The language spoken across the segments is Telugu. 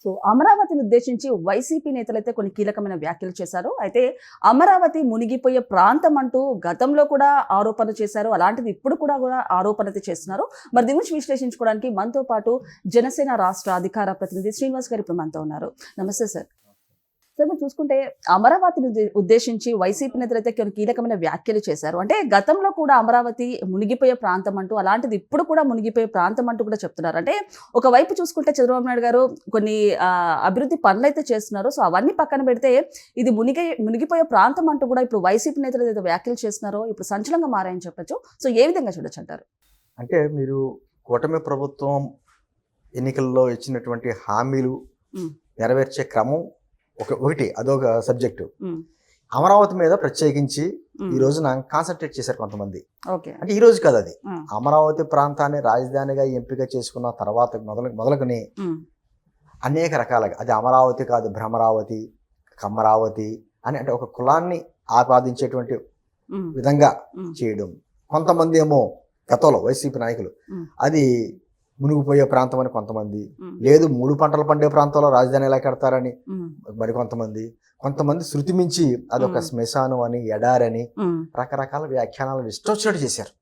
సో అమరావతిని ఉద్దేశించి వైసీపీ నేతలైతే కొన్ని కీలకమైన వ్యాఖ్యలు చేశారు. అయితే అమరావతి మునిగిపోయే ప్రాంతం అంటూ గతంలో కూడా ఆరోపణ చేశారు. అలాంటిది ఇప్పుడు కూడా ఆరోపణ అయితే చేస్తున్నారు. మరి దీని గురించి విశ్లేషించుకోవడానికి మనతో పాటు జనసేన రాష్ట్ర అధికార ప్రతినిధి శ్రీనివాస్ గారు ఇప్పుడు మనతో ఉన్నారు. నమస్తే సార్. సార్ మీరు చూసుకుంటే అమరావతిని ఉద్దేశించి వైసీపీ నేతలైతే కొన్ని కీలకమైన వ్యాఖ్యలు చేశారు. అంటే గతంలో కూడా అమరావతి మునిగిపోయే ప్రాంతం అంటూ, అలాంటిది ఇప్పుడు కూడా మునిగిపోయే ప్రాంతం అంటూ కూడా చెప్తున్నారు. అంటే ఒకవైపు చూసుకుంటే చంద్రబాబు నాయుడు గారు కొన్ని అభివృద్ధి పనులు అయితే చేస్తున్నారు. సో అవన్నీ పక్కన పెడితే ఇది మునిగిపోయే ప్రాంతం అంటూ కూడా ఇప్పుడు వైసీపీ నేతలు ఏదైతే వ్యాఖ్యలు చేస్తున్నారో ఇప్పుడు సంచలనంగా మారాయని చెప్పొచ్చు. సో ఏ విధంగా చూడొచ్చు అంటారు? అంటే మీరు కూటమి ప్రభుత్వం ఎన్నికల్లో ఇచ్చినటువంటి హామీలు నెరవేర్చే క్రమం ఒకటి అదొక సబ్జెక్టు. అమరావతి మీద ప్రత్యేకించి ఈ రోజున కాన్సన్ట్రేట్ చేశారు కొంతమంది. అంటే ఈ రోజు కాదు, అది అమరావతి ప్రాంతాన్ని రాజధానిగా ఎంపిక చేసుకున్న తర్వాత మొదలుకొని అనేక రకాలుగా, అది అమరావతి కాదు భ్రమరావతి, కమ్మరావతి అని, అంటే ఒక కులాన్ని ఆపాదించేటువంటి విధంగా చేయడం. కొంతమంది ఏమో గతంలో వైసీపీ నాయకులు అది మునిగిపోయే ప్రాంతం అని కొంతమంది, లేదు 3 పంటలు పండే ప్రాంతంలో రాజధాని ఎలా కడతారని మరి కొంతమంది శృతి మించి అదొక శ్మశానం అని, ఎడారని రకరకాల వ్యాఖ్యానాలు ఇష్టొచ్చినట్టు చేశారు.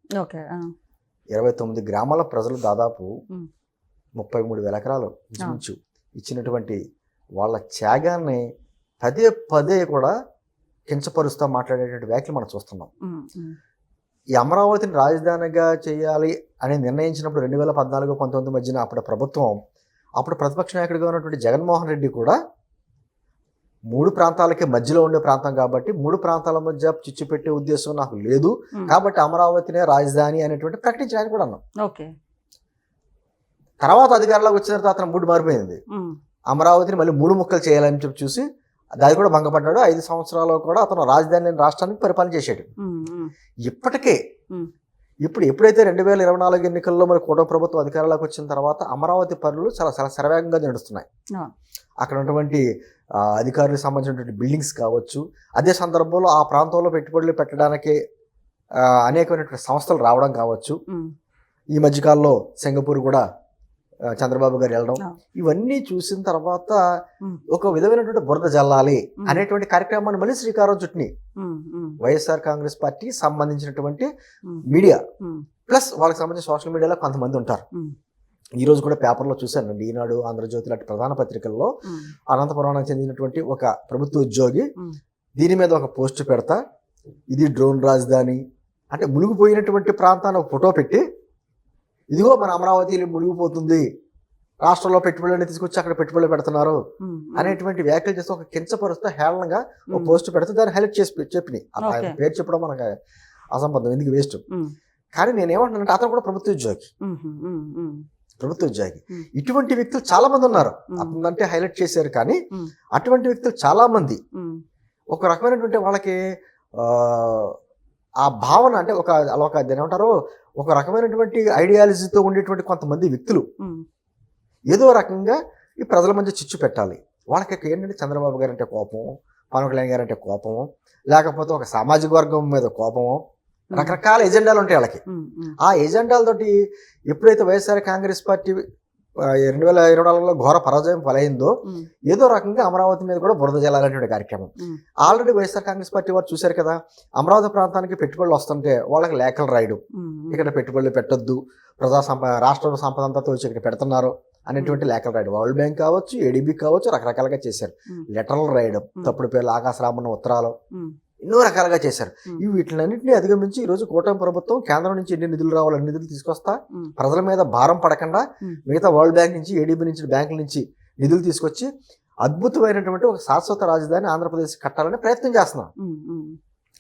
29 గ్రామాల ప్రజలు దాదాపు 33,000 ఎకరాలు ఇంచుమించు ఇచ్చినటువంటి వాళ్ళ త్యాగాన్ని పదే పదే కూడా కించపరుస్తూ మాట్లాడేటువంటి వ్యాఖ్యలు మనం చూస్తున్నాం. ఈ అమరావతిని రాజధానిగా చేయాలి అని నిర్ణయించినప్పుడు 2014-19 మధ్యన అప్పుడు ప్రతిపక్ష నాయకుడిగా ఉన్నటువంటి జగన్మోహన్ రెడ్డి కూడా 3 ప్రాంతాలకి మధ్యలో ఉండే ప్రాంతం కాబట్టి 3 ప్రాంతాల మధ్య చిచ్చు పెట్టే ఉద్దేశం నాకు లేదు, కాబట్టి అమరావతినే రాజధాని అనేటువంటి ప్రకటించిన ఆయన కూడా అన్నాం. తర్వాత అధికారంలోకి వచ్చిన తర్వాత మూడు మారిపోయింది. అమరావతిని మళ్ళీ 3 ముక్కలు చేయాలని చెప్పి చూసి దాని కూడా భంగపడ్డాడు. 5 సంవత్సరాలు కూడా అతను రాజధాని రాష్ట్రానికి పరిపాలన చేశాడు. ఇప్పటికే ఎప్పుడైతే 2024 ఎన్నికల్లో మరి కూటమి ప్రభుత్వం అధికారంలోకి వచ్చిన తర్వాత అమరావతి పనులు చాలా శరవేగంగా నడుస్తున్నాయి. అక్కడ ఉన్నటువంటి అధికారులకు సంబంధించినటువంటి బిల్డింగ్స్ కావచ్చు, అదే సందర్భంలో ఆ ప్రాంతంలో పెట్టుబడులు పెట్టడానికి అనేకమైనటువంటి సంస్థలు రావడం కావచ్చు. ఈ మధ్యకాలంలో సింగపూర్ కూడా చంద్రబాబు గారు వెళ్ళడం, ఇవన్నీ చూసిన తర్వాత ఒక విధమైనటువంటి బురద జల్లాలి అనేటువంటి కార్యక్రమాన్ని మళ్ళీ శ్రీకారం చుట్టిని వైఎస్ఆర్ కాంగ్రెస్ పార్టీకి సంబంధించినటువంటి మీడియా ప్లస్ వాళ్ళకి సంబంధించిన సోషల్ మీడియాలో కొంతమంది ఉంటారు. ఈ రోజు కూడా పేపర్లో చూశాను, ఈనాడు, ఆంధ్రజ్యోతి లాంటి ప్రధాన పత్రికల్లో అనంతపురానికి చెందినటువంటి ఒక ప్రభుత్వ ఉద్యోగి దీని మీద ఒక పోస్ట్ పెడతా, ఇది డ్రోన్ రాజధాని అంటే మునిగిపోయినటువంటి ప్రాంతాన్ని ఒక ఫోటో పెట్టి, ఇదిగో మన అమరావతి మునిగిపోతుంది, రాష్ట్రంలో పెట్టుబడులు తీసుకొచ్చి అక్కడ పెట్టుబడులు పెడుతున్నారు అనేటువంటి వ్యాఖ్యలు చేస్తే ఒక కించపరుస్తూ హేళనగా ఒక పోస్ట్ పెడితే దాన్ని హైలైట్ చేసి చెప్పినాయి. ఆయన పేరు చెప్పడం మనకు అసంబద్ధం, ఎందుకు వేస్ట్. కానీ నేనేమంటున్నానంటే అతను కూడా ప్రభుత్వ ఉద్యోగి. ఇటువంటి వ్యక్తులు చాలా మంది ఉన్నారు. అతనంటే హైలైట్ చేశారు, కానీ అటువంటి వ్యక్తులు చాలా మంది ఒక రకమైనటువంటి వాళ్ళకి ఆ భావన అంటే ఒక ఏమంటారో ఒక రకమైనటువంటి ఐడియాలజీతో ఉండేటువంటి కొంతమంది వ్యక్తులు ఏదో రకంగా ఈ ప్రజల మధ్య చిచ్చు పెట్టాలి. వాళ్ళకి ఏంటంటే చంద్రబాబు గారు అంటే కోపము, పవన్ కళ్యాణ్ గారు అంటే కోపము, లేకపోతే ఒక సామాజిక వర్గం మీద కోపము, రకరకాల ఎజెండాలు ఉంటాయి వాళ్ళకి. ఆ ఎజెండాలతోటి ఎప్పుడైతే వైఎస్ఆర్ కాంగ్రెస్ పార్టీ 2024లో ఘోర పరాజయం పాలైందో, ఏదో రకంగా అమరావతి మీద కూడా బురద జల్లాలనేటువంటి కార్యక్రమం. ఆల్రెడీ వైఎస్ఆర్ కాంగ్రెస్ పార్టీ వారు చూశారు కదా, అమరావతి ప్రాంతానికి పెట్టుబడులు వస్తుంటే వాళ్ళకి లేఖలు రాయడం, ఇక్కడ పెట్టుబడులు పెట్టొద్దు, రాష్ట్ర సంపద అంతా తోచి ఇక్కడ పెడుతున్నారు అనేటువంటి లేఖలు రాయడం. వరల్డ్ బ్యాంక్ కావచ్చు, ఏడీబీ కావచ్చు, రకరకాలుగా చేశారు. లెటర్లు రాయడం, తప్పుడు పేర్లు, ఆకాశరామన్న ఉత్తరాలు, ఎన్నో రకాలుగా చేశారు. వీటిలన్నింటినీ అధిగమించి ఈరోజు కూటమి ప్రభుత్వం కేంద్రం నుంచి ఎన్ని నిధులు రావాలో అన్ని నిధులు తీసుకొస్తా, ప్రజల మీద భారం పడకుండా మిగతా వరల్డ్ బ్యాంక్ నుంచి, ఏడీబీ నుంచి, బ్యాంకుల నుంచి నిధులు తీసుకొచ్చి అద్భుతమైనటువంటి ఒక శాశ్వత రాజధాని ఆంధ్రప్రదేశ్ కట్టాలని ప్రయత్నం చేస్తున్నాం.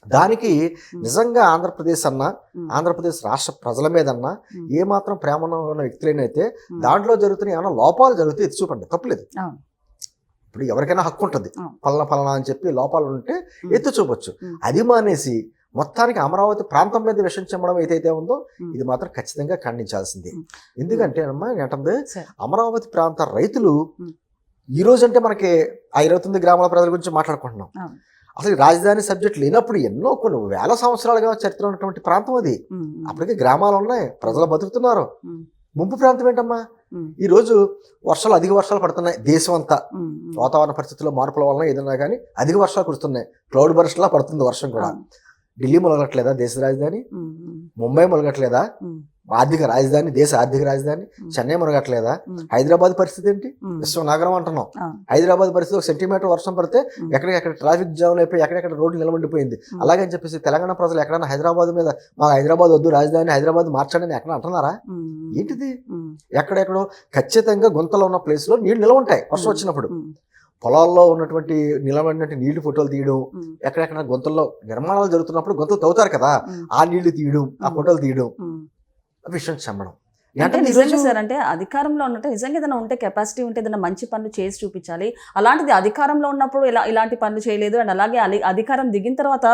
దానికి నిజంగా ఆంధ్రప్రదేశ్ ఆంధ్రప్రదేశ్ రాష్ట్ర ప్రజల మీదన్నా ఏమాత్రం ప్రేమ ఉన్న వ్యక్తులైనైతే దాంట్లో జరుగుతున్న ఏమైనా లోపాలు జరిగితే ఎత్తి చూపండి, తప్పులేదు. ఇప్పుడు ఎవరికైనా హక్కు ఉంటుంది, పలానా అని చెప్పి లోపాలు ఉంటే ఎత్తి చూపొచ్చు. అది మానేసి మొత్తానికి అమరావతి ప్రాంతం మీద విషం చెమ్మడం ఏదైతే ఉందో ఇది మాత్రం ఖచ్చితంగా ఖండించాల్సిందే. ఎందుకంటే ఏంటంటే అమరావతి ప్రాంత రైతులు ఈ రోజు అంటే మనకి ఆ 29 గ్రామాల ప్రజల గురించి మాట్లాడుకుంటున్నాం. అసలు రాజధాని సబ్జెక్ట్ లేనప్పుడు ఎన్నో కొన్ని వేల సంవత్సరాలుగా చరిత్ర ఉన్నటువంటి ప్రాంతం అది. అప్పటికే గ్రామాలు ఉన్నాయి, ప్రజలు బతుకుతున్నారు. ముంపు ప్రాంతం ఏంటమ్మా? ఈరోజు అధిక వర్షాలు పడుతున్నాయి దేశం అంతా. వాతావరణ పరిస్థితుల్లో మార్పుల వలన ఏదైనా కానీ అధిక వర్షాలు కురుస్తున్నాయి. క్లౌడ్ బర్స్ట్ లా పడుతుంది వర్షం కూడా. ఢిల్లీ మొలగట్లేదా దేశ రాజధాని? ముంబై మొలగట్లేదా ఆర్థిక రాజధాని, దేశ ఆర్థిక రాజధాని? చెన్నై మునగట్లేదా? హైదరాబాద్ పరిస్థితి ఏంటి? విశ్వనగరం అంటున్నాం. హైదరాబాద్ పరిస్థితి ఒక సెంటీమీటర్ వర్షం పడితే ఎక్కడెక్కడ ట్రాఫిక్ జామ్ అయిపోయి ఎక్కడెక్కడ రోడ్లు నిలబడిపోయింది. అలాగని చెప్పేసి తెలంగాణ ప్రజలు ఎక్కడైనా హైదరాబాద్ మీద మాకు హైదరాబాద్ వద్దు, రాజధాని హైదరాబాద్ మార్చండి అని ఎక్కడ అంటున్నారా? ఏంటిది? ఎక్కడెక్కడో ఖచ్చితంగా గుంతలో ఉన్న ప్లేస్ లో నీళ్లు నిలవ ఉంటాయి వర్షం వచ్చినప్పుడు. పొలాల్లో ఉన్నటువంటి నిలబడినట్టు నీళ్లు ఫోటోలు తీయడం, ఎక్కడెక్కడ గుంతల్లో నిర్మాణాలు జరుగుతున్నప్పుడు గుంతలు తవ్వుతారు కదా, ఆ నీళ్లు తీయడం, ఆ ఫోటోలు తీయడం, విషయం చెప్పడం. అంటే నిజంగా సార్, అంటే అధికారంలో ఉన్నట్టు నిజంగా ఏదైనా ఉంటే కెపాసిటీ ఉంటే ఏదైనా మంచి పనులు చేసి చూపించాలి. అలాంటిది అధికారంలో ఉన్నప్పుడు ఇలాంటి పనులు చేయలేదు, అండ్ అలాగే అధికారం దిగిన తర్వాత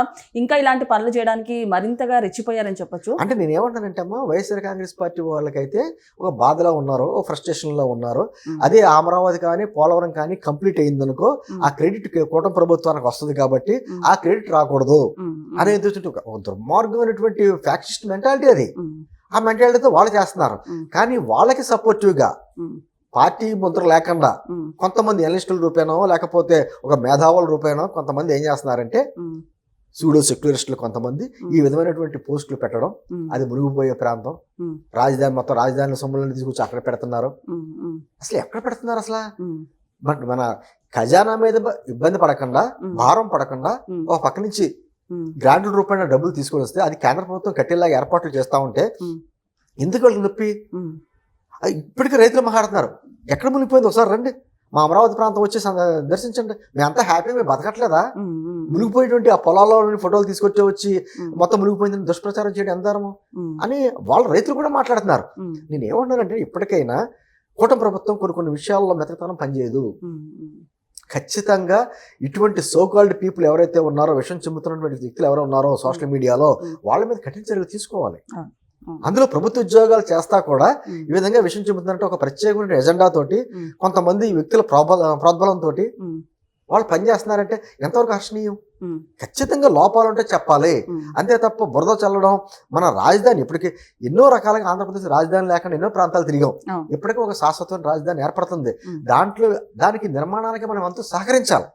ఇంకా ఇలాంటి పనులు చేయడానికి మరింతగా రెచ్చిపోయారని చెప్పొచ్చు. అంటే నేను ఏమంటానంటే అమ్మా, వైఎస్ఆర్ కాంగ్రెస్ పార్టీ వాళ్ళకైతే ఒక బాధలో ఉన్నారు, ఒక ఫ్రస్ట్రేషన్ లో ఉన్నారు. అదే అమరావతి కానీ పోలవరం కానీ కంప్లీట్ అయిందనుకో ఆ క్రెడిట్ కూటమి ప్రభుత్వానికి వస్తుంది కాబట్టి ఆ క్రెడిట్ రాకూడదు అనేది ఒక దుర్మార్గమైనటువంటి ఫ్యాక్సిస్ట్ మెంటాలిటీ అది. ఆ మెంటాలిటీతో వాళ్ళు చేస్తున్నారు. కానీ వాళ్ళకి సపోర్టివ్ గా పార్టీ ముద్ర లేకుండా కొంతమంది ఎనలిస్టుల రూపేనో లేకపోతే ఒక మేధావుల రూపేనో కొంతమంది ఏం చేస్తున్నారంటే సూడో సెక్యులరిస్టులు కొంతమంది ఈ విధమైనటువంటి పోస్టులు పెట్టడం, అది మునిగిపోయే ప్రాంతం, రాజధాని మొత్తం రాజధాని సొమ్ములను తీసుకొచ్చి అక్కడ పెడుతున్నారు. అసలు ఎక్కడ పెడుతున్నారు అసలు? బట్ మన ఖజానా మీద ఇబ్బంది పడకుండా, భారం పడకుండా ఒక పక్క నుంచి గ్రాంట్ల రూపాయన డబ్బులు తీసుకొని వస్తే అది కేంద్ర ప్రభుత్వం కట్టేలాగా ఏర్పాట్లు చేస్తూ ఉంటే ఎందుకు వాళ్ళకి నొప్పి? ఇప్పటికీ రైతులు మాట్లాడుతున్నారు, ఎక్కడ మునిగిపోయింది ఒకసారి రండి, మా అమరావతి ప్రాంతం వచ్చి దర్శించండి, మేమంతా హ్యాపీగా మేము బతకట్లేదా? మునిగిపోయేటువంటి ఆ పొలాల్లో ఫోటోలు తీసుకొచ్చి మొత్తం మునిగిపోయిందని దుష్ప్రచారం చేయడం ఎంతరము అని వాళ్ళ రైతులు కూడా మాట్లాడుతున్నారు. నేను ఏమంటానంటే ఇప్పటికైనా కూటమి ప్రభుత్వం కొన్ని విషయాల్లో మెతకతనం పనిచేయదు. ఖచ్చితంగా ఇటువంటి సోకాల్డ్ పీపుల్ ఎవరైతే ఉన్నారో, విషయం చెబుతున్నటువంటి వ్యక్తులు ఎవరో ఉన్నారో సోషల్ మీడియాలో, వాళ్ళ మీద కఠిన చర్యలు తీసుకోవాలి. అందులో ప్రభుత్వ ఉద్యోగాలు చేస్తా కూడా ఈ విధంగా విషయం చెబుతున్నట్టు ఒక ప్రత్యేకమైన ఎజెండా తోటి కొంతమంది వ్యక్తుల ప్రోద్బలంతో వాళ్ళు పనిచేస్తున్నారంటే ఎంతవరకు హర్షణీయం? ఖచ్చితంగా లోపాలు ఉంటే చెప్పాలి, అంతే తప్ప బురద చల్లడం. మన రాజధాని ఇప్పటికీ ఎన్నో రకాలుగా ఆంధ్రప్రదేశ్ రాజధాని లేకుండా ఎన్నో ప్రాంతాలు తిరిగాం. ఇప్పటికీ ఒక శాశ్వతమైన రాజధాని ఏర్పడుతుంది. దానికి నిర్మాణానికి మనం అంతా సహకరించాలి.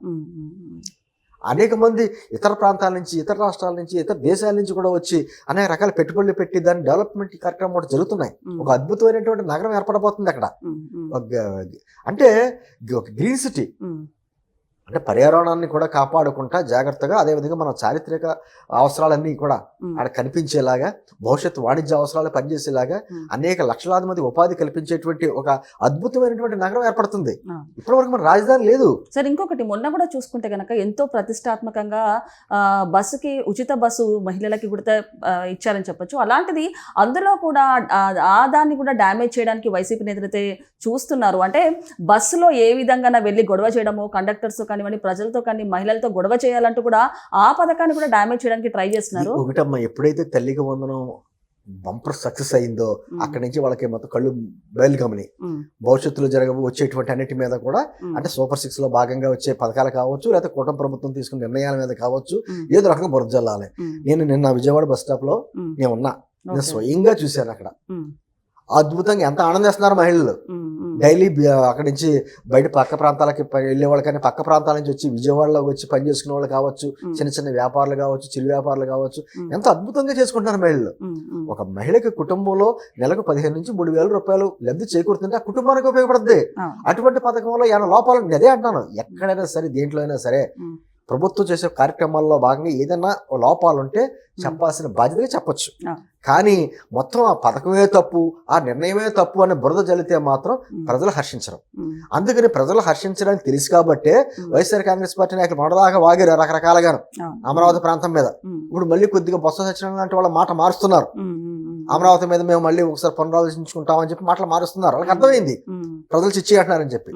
అనేక మంది ఇతర ప్రాంతాల నుంచి, ఇతర రాష్ట్రాల నుంచి, ఇతర దేశాల నుంచి కూడా వచ్చి అనేక రకాల పెట్టుబడులు పెట్టి దాని డెవలప్మెంట్ కార్యక్రమం కూడా జరుగుతున్నాయి. ఒక అద్భుతమైనటువంటి నగరం ఏర్పడబోతుంది అక్కడ. అంటే ఒక గ్రీన్ సిటీ, అంటే పర్యావరణాన్ని కూడా కాపాడుకుంటా జాగ్రత్తగా, అదేవిధంగా మన చారిత్రక అవసరాలన్నీ కూడా అక్కడ కనిపించేలాగా, భవిష్యత్తు వాణిజ్య అవసరాలు పనిచేసేలాగా అనేక లక్షలాది మంది ఉపాధి కల్పించేటువంటి ఒక అద్భుతమైనటువంటి నగరం ఏర్పడుతుంది. ఇప్పటి వరకు మన రాజధాని లేదు సార్. ఇంకొకటి, మొన్న కూడా చూసుకుంటే కనుక ఎంతో ప్రతిష్టాత్మకంగా బస్సుకి ఉచిత బస్సు మహిళలకి కూడా ఇచ్చారని చెప్పొచ్చు. అలాంటిది అందులో కూడా ఆ దాన్ని కూడా డ్యామేజ్ చేయడానికి వైసీపీ నేతలైతే చూస్తున్నారు. అంటే బస్సులో ఏ విధంగా వెళ్ళి గొడవ చేయడము, కండక్టర్స్ కానివ్వండి, ప్రజలతో కానీ మహిళలతో గొడవ చేయాలంటూ కూడా ఆ పథకాన్ని కూడా డ్యామేజ్ చేయడానికి ట్రై చేస్తున్నారు. ఒకటమ్మా, ఎప్పుడైతే తల్లికి వందనం బంపర్ సక్సెస్ అయిందో అక్కడి నుంచి వాళ్ళకి మొత్తం కళ్ళు బయలుగమని భవిష్యత్తులో వచ్చేటువంటి అన్నిటి మీద కూడా, అంటే సూపర్ 6 లో భాగంగా వచ్చే పథకాలు కావచ్చు, లేకపోతే కూటమి ప్రభుత్వం తీసుకున్న నిర్ణయాల మీద కావచ్చు, ఏదో రకంగా బురద జల్లాలి. నేను నిన్న విజయవాడ బస్ స్టాప్ లో నేను ఉన్నా, నేను స్వయంగా చూశాను. అక్కడ అద్భుతంగా ఎంత ఆనందిస్తున్నారు మహిళలు. డైలీ అక్కడి నుంచి బయట పక్క ప్రాంతాలకి వెళ్ళే వాళ్ళు, కానీ పక్క ప్రాంతాల నుంచి వచ్చి విజయవాడలోకి వచ్చి పని చేసుకునే వాళ్ళు కావచ్చు, చిన్న చిన్న వ్యాపారులు కావచ్చు, చిరు వ్యాపారులు కావచ్చు, ఎంత అద్భుతంగా చేసుకుంటున్నారు మహిళలు. ఒక మహిళకి కుటుంబంలో నెలకు 15,000 నుంచి 3,000 రూపాయలు లబ్ధి చేకూరుతుంటే ఆ కుటుంబానికి ఉపయోగపడుతుంది. అటువంటి పథకంలో ఏమైనా లోపాలు, నేను అదే అంటున్నాను, ఎక్కడైనా సరే దేంట్లో అయినా సరే ప్రభుత్వం చేసే కార్యక్రమాల్లో భాగంగా ఏదైనా లోపాలుంటే చెప్పాల్సిన బాధ్యతగా చెప్పొచ్చు. కానీ మొత్తం ఆ పథకమే తప్పు, ఆ నిర్ణయమే తప్పు అని బురద జల్లితే మాత్రం ప్రజలు హర్షించరు. అందుకని ప్రజలు హర్షించడానికి తెలుసు కాబట్టే వైఎస్ఆర్ కాంగ్రెస్ పార్టీ నాయకులు మొదలాగా వాగారు రకరకాలుగాను అమరావతి ప్రాంతం మీద. ఇప్పుడు మళ్ళీ కొద్దిగా బొత్స సత్యనారాయణ లాంటి వాళ్ళ మాట మారుస్తున్నారు. అమరావతి మీద మేము మళ్ళీ ఒకసారి పునరాలోచించుకుంటామని చెప్పి మాటలు మారుస్తున్నారు. వాళ్ళకి అర్థమైంది ప్రజలు చిచ్చి అంటున్నారని చెప్పి.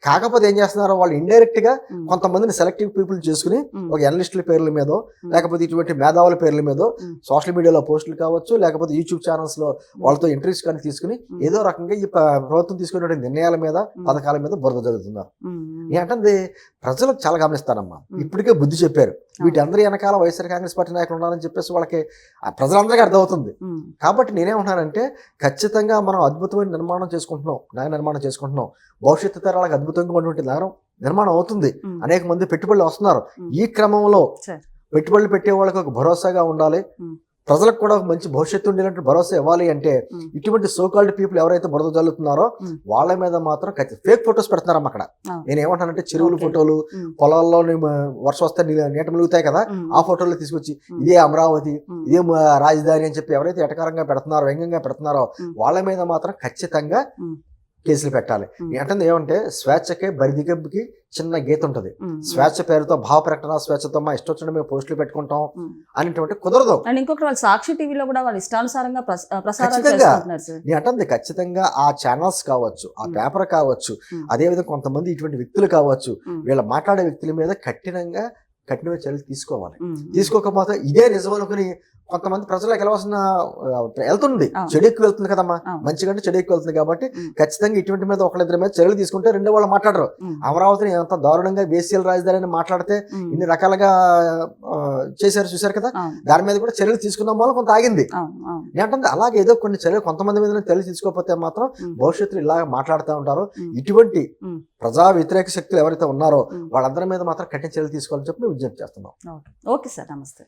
కాకపోతే ఏం చేస్తున్నారు, వాళ్ళు ఇండైరెక్ట్ గా కొంతమందిని సెలెక్టివ్ పీపుల్ చేసుకుని ఒక ఎనలిస్టుల పేర్ల మీదో లేకపోతే ఇటువంటి మేధావుల పేర్ల మీదో సోషల్ మీడియాలో పోస్టులు కావచ్చు, లేకపోతే యూట్యూబ్ ఛానల్స్ లో వాళ్ళతో ఇంటర్వ్యూస్ కానీ తీసుకుని ఏదో రకంగా ఈ ప్రభుత్వం తీసుకునే నిర్ణయాల మీద, పథకాల మీద బురద జరుగుతున్నారు. ఏంటంటే ప్రజలకు చాలా గమనిస్తారమ్మా, ఇప్పటికే బుద్ధి చెప్పారు. వీటి అందరి వెనకాల వైఎస్ఆర్ కాంగ్రెస్ పార్టీ నాయకులు ఉన్నారని చెప్పేసి వాళ్ళకి ప్రజలందరికీ అర్థమవుతుంది. కాబట్టి కాబట్టి నేనేమంటున్నానంటే ఖచ్చితంగా మనం అద్భుతమైన నిర్మాణం చేసుకుంటున్నాం, నగర నిర్మాణం చేసుకుంటున్నాం. భవిష్యత్తు తరాలకు అద్భుతంగా ఉన్నటువంటి నగరం నిర్మాణం అవుతుంది. అనేక మంది పెట్టుబడులు వస్తున్నారు. ఈ క్రమంలో పెట్టుబడులు పెట్టే వాళ్ళకి ఒక భరోసాగా ఉండాలి, ప్రజలకు కూడా ఒక మంచి భవిష్యత్తు ఉండేటువంటి భరోసా ఇవ్వాలి అంటే ఇటువంటి సోకాల్డ్ పీపుల్ ఎవరైతే బురద జల్లుతున్నారో వాళ్ళ మీద మాత్రం ఫేక్ ఫొటోస్ పెడుతున్నారమ్మ అక్కడ. నేను ఏమంటానంటే చెరువుల ఫోటోలు, పొలాల్లో వర్షం వస్తే నీట ములుగుతాయి కదా, ఆ ఫోటోలు తీసుకొచ్చి ఇదే అమరావతి, ఇదే రాజధాని అని చెప్పి ఎవరైతే ఎటకారంగా పెడుతున్నారో, వ్యంగ్యంగా పెడుతున్నారో వాళ్ళ మీద మాత్రం ఖచ్చితంగా కేసులు పెట్టాలి. అంటే ఏమంటే స్వేచ్ఛకే బరిదిగబ్బుకి చిన్న గీత ఉంటది. స్వేచ్ఛ పేరుతో భావ ప్రకటన స్వేచ్ఛతో మా ఇష్టం వచ్చిన మేము పోస్టులు పెట్టుకుంటాం అనేటువంటి కుదరదు. అండ్ ఇంకొకటి వాళ్ళు సాక్షి టీవీలో కూడా వాళ్ళు ఇష్టానుసారంగా ప్రసారాలు ఖచ్చితంగా చేస్తున్నారు సార్. నేను అంటే ఖచ్చితంగా ఆ ఛానల్స్ కావచ్చు, ఆ పేపర్ కావచ్చు, అదేవిధంగా కొంతమంది ఇటువంటి వ్యక్తులు కావచ్చు, వీళ్ళ మాట్లాడే వ్యక్తుల మీద కఠినమైన చర్యలు తీసుకోవాలి. తీసుకోకపోతే ఇదే నిజం అనుకుని కొంతమంది ప్రజలకు వెళ్ళవలసిన వెళ్తుంది, చెడు ఎక్కువ వెళ్తుంది కదమ్మా, మంచిగా చెడు ఎక్కువ వెళ్తుంది. కాబట్టి ఖచ్చితంగా ఇటువంటి మీద ఒకళ్ళిద్దరి మీద చర్యలు తీసుకుంటే రెండో వాళ్ళు మాట్లాడరు. అమరావతిని ఎంత దారుణంగా వేసీఎల్ రాజధాని మాట్లాడితే ఇన్ని రకాలుగా చేశారు చూశారు కదా, దాని మీద కూడా చర్యలు తీసుకున్న వాళ్ళు కొంత ఆగింది. ఏంటంటే అలాగే ఏదో కొన్ని చర్యలు కొంతమంది మీద చర్యలు తీసుకోకపోతే మాత్రం భవిష్యత్తులో ఇలాగ మాట్లాడుతూ ఉంటారు. ఇటువంటి ప్రజా వ్యతిరేక శక్తులు ఎవరైతే ఉన్నారో వాళ్ళందరి మీద మాత్రం కఠిన చర్యలు తీసుకోవాలని చెప్పి మేము విజ్ఞప్తి చేస్తున్నాం. ఓకే సార్, నమస్తే.